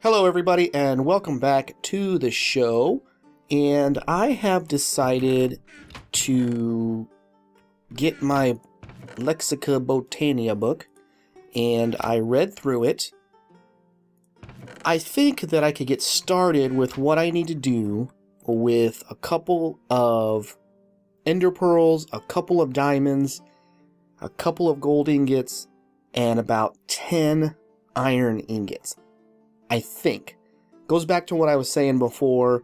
Hello everybody and welcome back to the show, and I have decided to get my Lexica Botania book and I read through it. I think that I could get started with what I need to do with a couple of ender pearls, a couple of diamonds, a couple of gold ingots, and about 10 iron ingots. I think. Goes back to what I was saying before.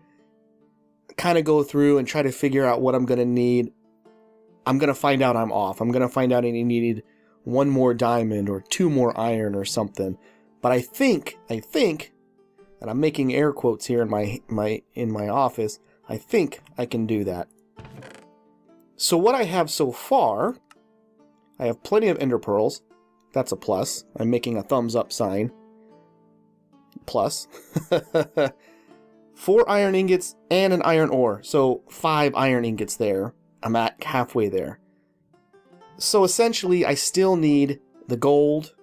Kind of go through and try to figure out what I'm going to need. I'm going to find out I'm off. I'm going to find out I needed one more diamond or two more iron or something. But I think, and I'm making air quotes here in my office, I think I can do that. So what I have so far, I have plenty of ender pearls. That's a plus. I'm making a thumbs up sign. Plus 4 iron ingots and an iron ore, so 5 iron ingots there. I'm at halfway there. So essentially I still need the gold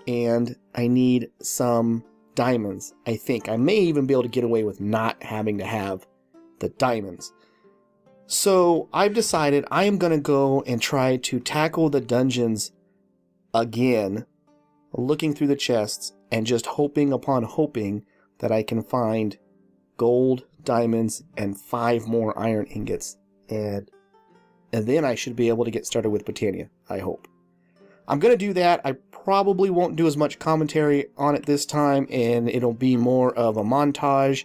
and I need some diamonds. I think I may even be able to get away with not having to have the diamonds. So I've decided I am going to go and try to tackle the dungeons again, looking through the chests and just hoping upon hoping that I can find gold, diamonds, and 5 more iron ingots. And then I should be able to get started with Botania, I hope. I'm going to do that. I probably won't do as much commentary on it this time, and it'll be more of a montage.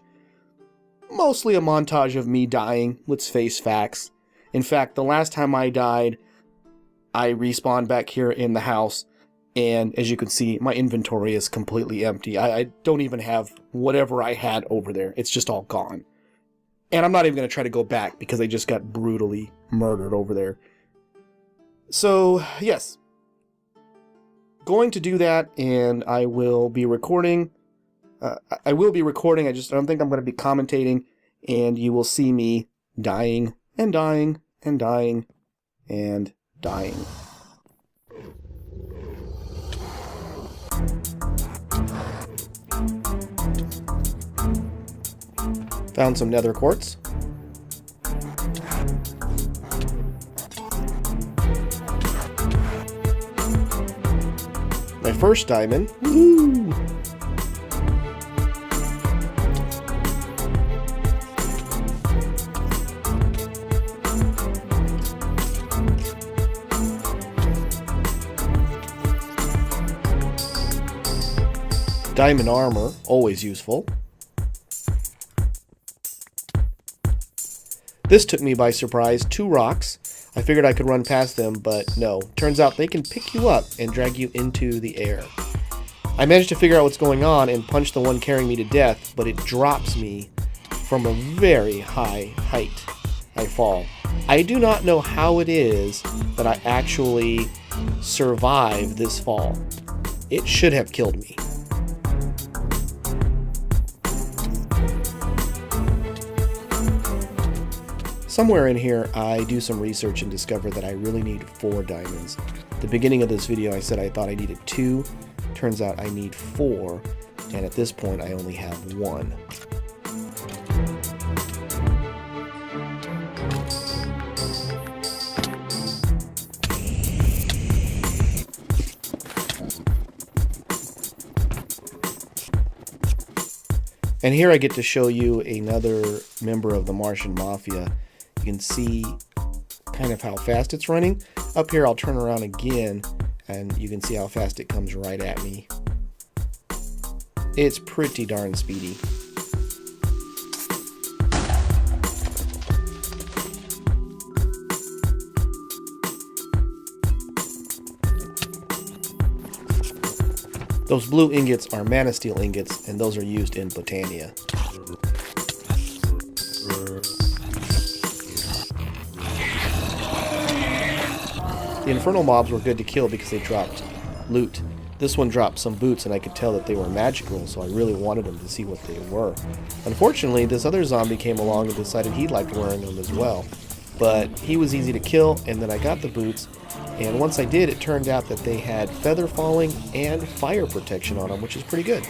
Mostly a montage of me dying, let's face facts. In fact, the last time I died, I respawned back here in the house, and as you can see, my inventory is completely empty. I don't even have whatever I had over there. It's just all gone. And I'm not even going to try to go back because I just got brutally murdered over there. So, yes. Going to do that, and I will be recording. I just don't think I'm going to be commentating, and you will see me dying and dying and dying and dying. Found some nether quartz. My first diamond. Woo! Diamond armor, always useful. This took me by surprise. 2 rocks. I figured I could run past them, but no. Turns out they can pick you up and drag you into the air. I managed to figure out what's going on and punch the one carrying me to death, but it drops me from a very high height. I fall. I do not know how it is that I actually survived this fall. It should have killed me. Somewhere in here, I do some research and discover that I really need 4 diamonds. At the beginning of this video, I said I thought I needed 2. Turns out I need 4, and at this point, I only have 1. And here I get to show you another member of the Martian Mafia. You can see kind of how fast it's running. Up here I'll turn around again and you can see how fast it comes right at me. It's pretty darn speedy. Those blue ingots are mana steel ingots, and those are used in Botania. The infernal mobs were good to kill because they dropped loot. This one dropped some boots, and I could tell that they were magical, so I really wanted them to see what they were. Unfortunately, this other zombie came along and decided he liked wearing them as well. But he was easy to kill, and then I got the boots, and once I did, it turned out that they had feather falling and fire protection on them, which is pretty good.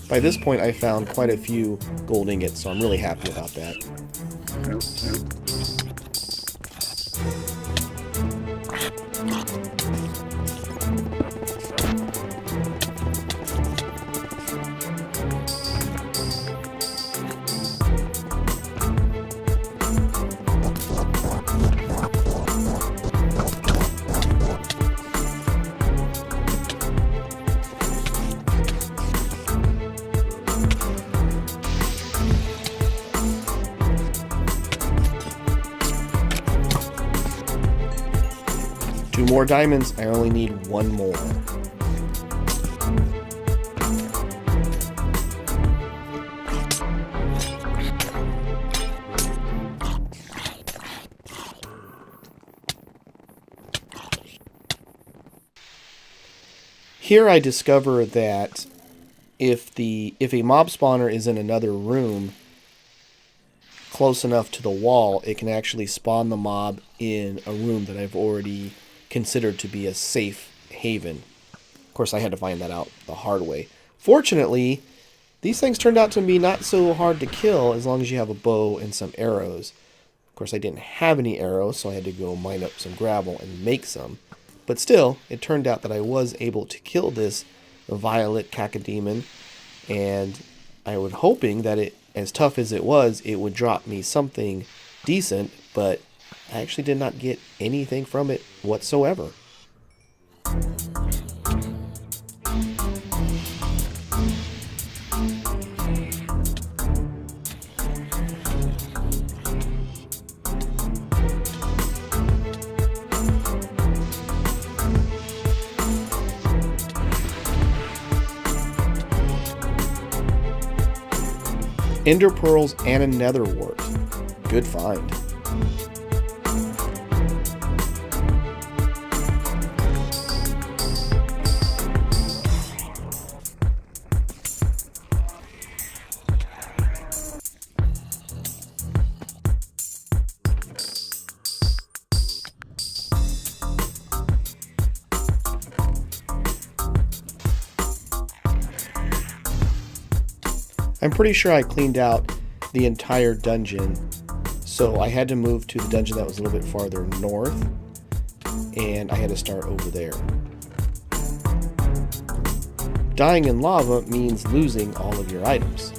By this point, I found quite a few gold ingots, so I'm really happy about that. Two more diamonds. I only need one more. Here I discover that if a mob spawner is in another room close enough to the wall, it can actually spawn the mob in a room that I've already considered to be a safe haven. Of course, I had to find that out the hard way. Fortunately, these things turned out to be not so hard to kill as long as you have a bow and some arrows. Of course, I didn't have any arrows, so I had to go mine up some gravel and make some. But still, it turned out that I was able to kill this violet cacodemon, and I was hoping that it, as tough as it would drop me something decent, but I actually did not get anything from it whatsoever. Ender pearls and a nether wart. Good find. I'm pretty sure I cleaned out the entire dungeon, so I had to move to the dungeon that was a little bit farther north, and I had to start over there. Dying in lava means losing all of your items.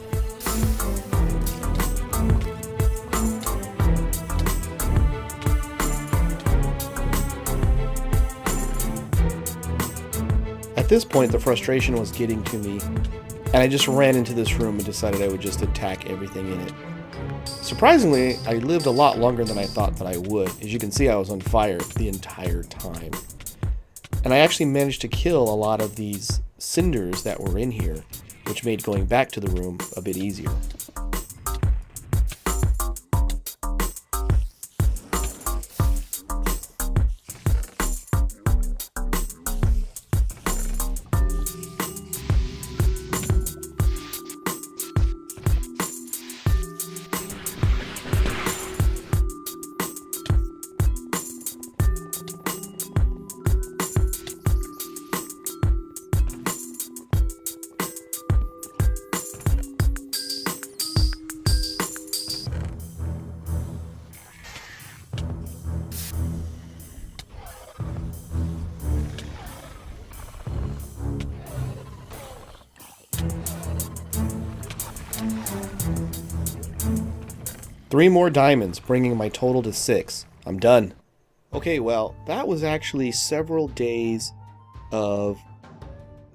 At this point, the frustration was getting to me, and I just ran into this room and decided I would just attack everything in it. Surprisingly, I lived a lot longer than I thought that I would. As you can see, I was on fire the entire time. And I actually managed to kill a lot of these cinders that were in here, which made going back to the room a bit easier. Three more diamonds, bringing my total to 6. I'm done. Okay, well, that was actually several days of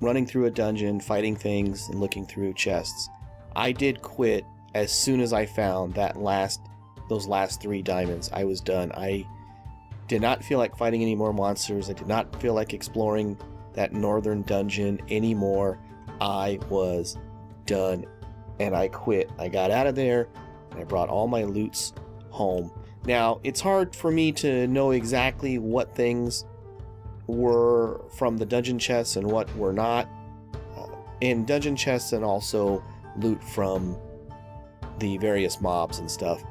running through a dungeon, fighting things, and looking through chests. I did quit as soon as I found those last 3 diamonds. I was done. I did not feel like fighting any more monsters. I did not feel like exploring that northern dungeon anymore. I was done, and I quit. I got out of there, and I brought all my loots home. Now, it's hard for me to know exactly what things were from the dungeon chests and what were not. In dungeon chests, and also loot from the various mobs and stuff.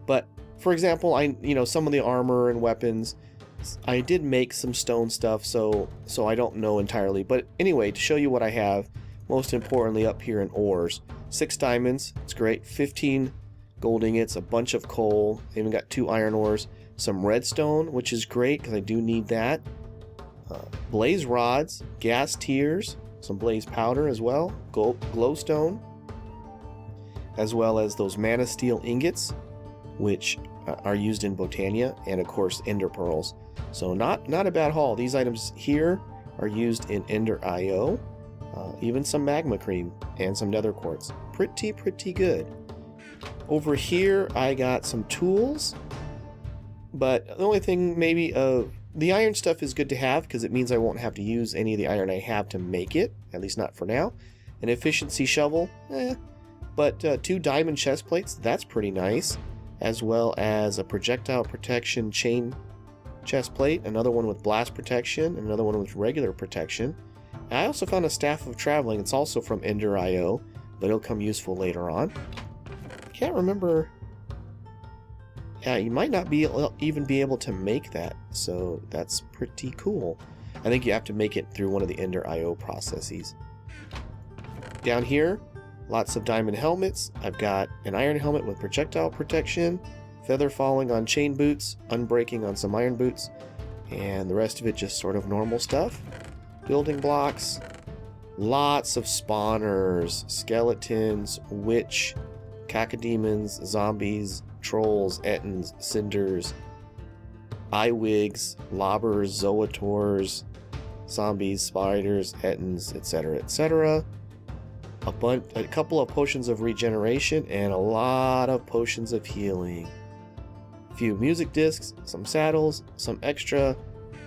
But for example, some of the armor and weapons I did make some stone stuff, so I don't know entirely. But anyway, to show you what I have, most importantly up here in ores, 6 diamonds, it's great, 15 gold ingots, a bunch of coal, I even got 2 iron ores, some redstone, which is great because I do need that, blaze rods, gas tiers, some blaze powder as well, glowstone, as well as those mana steel ingots, which are used in Botania, and of course ender pearls. So not a bad haul. These items here are used in Ender IO, even some magma cream and some nether quartz. Pretty good. Over here I got some tools, but the only thing maybe the iron stuff is good to have because it means I won't have to use any of the iron I have to make it, at least not for now. An efficiency shovel, but 2 diamond chest plates, that's pretty nice, as well as a projectile protection chain chest plate, another one with blast protection, and another one with regular protection. And I also found a staff of traveling. It's also from Ender IO, but it'll come useful later on. Can't remember. Yeah, you might not even be able to make that, so that's pretty cool. I think you have to make it through one of the Ender IO processes. Down here, lots of diamond helmets. I've got an iron helmet with projectile protection, feather falling on chain boots, unbreaking on some iron boots, and the rest of it just sort of normal stuff. Building blocks, lots of spawners, skeletons, witch, cacodemons, zombies, trolls, ettins, cinders, eyewigs, lobbers, zoators, zombies, spiders, ettins, etc., etc. A couple of potions of regeneration and a lot of potions of healing. A few music discs, some saddles, some extra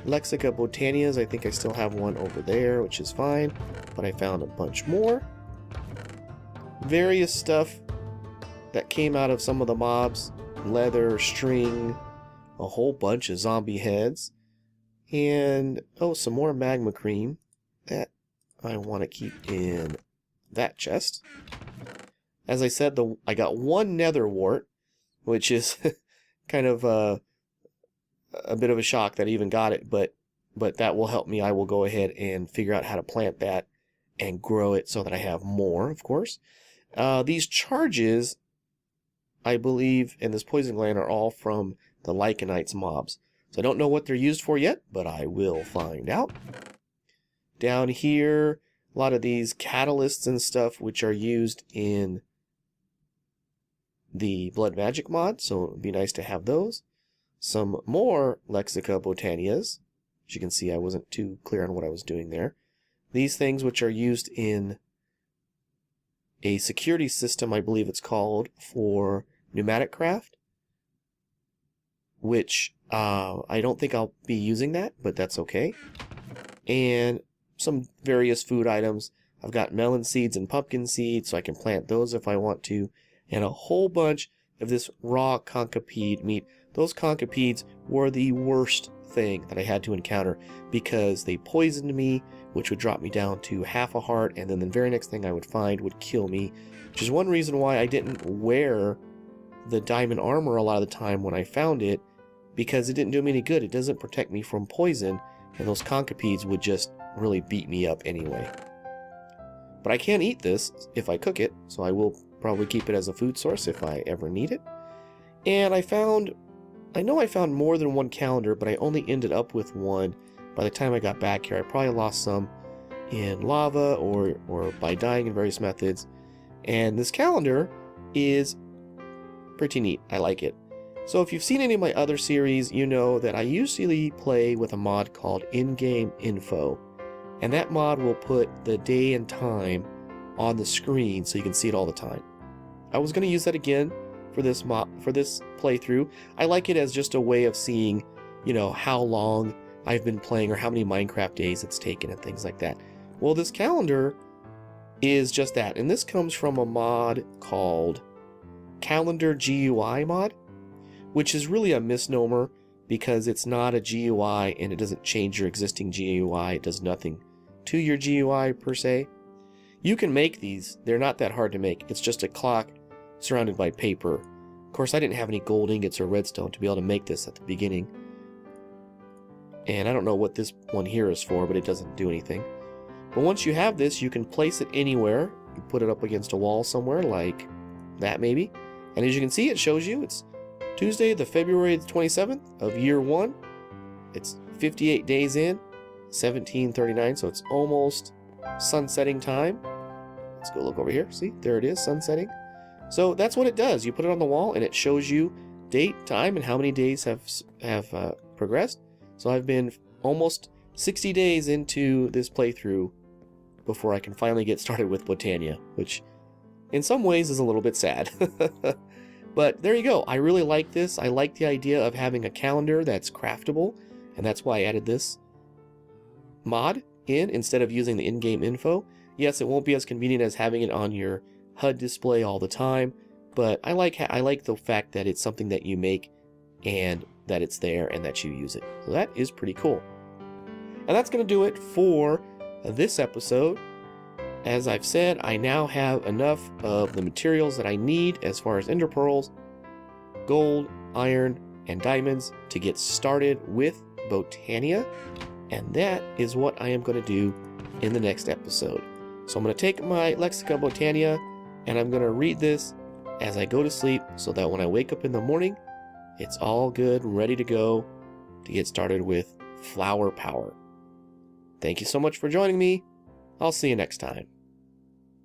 Lexica Botanias. I think I still have one over there, which is fine, but I found a bunch more. Various stuff that came out of some of the mobs, leather, string, a whole bunch of zombie heads, and some more magma cream that I want to keep in that chest. As I said, I got 1 nether wart, which is kind of a bit of a shock that I even got it, but that will help me. I will go ahead and figure out how to plant that and grow it so that I have more, of course. These charges, I believe, in this poison gland are all from the Lycanites mobs. So I don't know what they're used for yet, but I will find out. Down here, a lot of these catalysts and stuff which are used in the Blood Magic mod, so it would be nice to have those. Some more Lexica Botanias. As you can see, I wasn't too clear on what I was doing there. These things which are used in a security system, I believe it's called, for pneumatic craft, which I don't think I'll be using that, but that's okay. And some various food items. I've got melon seeds and pumpkin seeds, so I can plant those if I want to, and a whole bunch of this raw concipede meat. Those concapedes were the worst thing that I had to encounter because they poisoned me, which would drop me down to half a heart, and then the very next thing I would find would kill me, which is one reason why I didn't wear the diamond armor a lot of the time when I found it, because it didn't do me any good. It doesn't protect me from poison, and those concapedes would just really beat me up anyway. But I can eat this if I cook it, so I will probably keep it as a food source if I ever need it. And I know I found more than 1 calendar, but I only ended up with 1 by the time I got back here. I probably lost some in lava or by dying in various methods. And this calendar is pretty neat. I like it. So if you've seen any of my other series, you know that I usually play with a mod called In-Game Info. And that mod will put the day and time on the screen so you can see it all the time. I was going to use that again for this playthrough. I like it as just a way of seeing, how long I've been playing or how many Minecraft days it's taken and things like that. Well, this calendar is just that, and this comes from a mod called Calendar GUI mod, which is really a misnomer because it's not a GUI and it doesn't change your existing GUI. It does nothing to your GUI per se. You can make these. They're not that hard to make. It's just a clock surrounded by paper. Of course, I didn't have any gold ingots or redstone to be able to make this at the beginning. And I don't know what this one here is for, but it doesn't do anything. But once you have this, you can place it anywhere. You put it up against a wall somewhere, like that maybe. And as you can see, it shows you it's Tuesday, the February 27th of year 1. It's 58 days in, 1739, so it's almost sunsetting time. Let's go look over here. See, there it is, sunsetting. So that's what it does. You put it on the wall, and it shows you date, time, and how many days have progressed. So I've been almost 60 days into this playthrough before I can finally get started with Botania, which in some ways is a little bit sad. But there you go. I really like this. I like the idea of having a calendar that's craftable, and that's why I added this mod in instead of using the in-game info. Yes, it won't be as convenient as having it on your HUD display all the time, but I like the fact that it's something that you make and that it's there and that you use it. So that is pretty cool. And that's going to do it for this episode. As I've said, I now have enough of the materials that I need as far as ender pearls, gold, iron, and diamonds to get started with Botania. And that is what I am going to do in the next episode. So I'm going to take my Lexica Botania and I'm going to read this as I go to sleep so that when I wake up in the morning, it's all good, ready to go to get started with flower power. Thank you so much for joining me. I'll see you next time.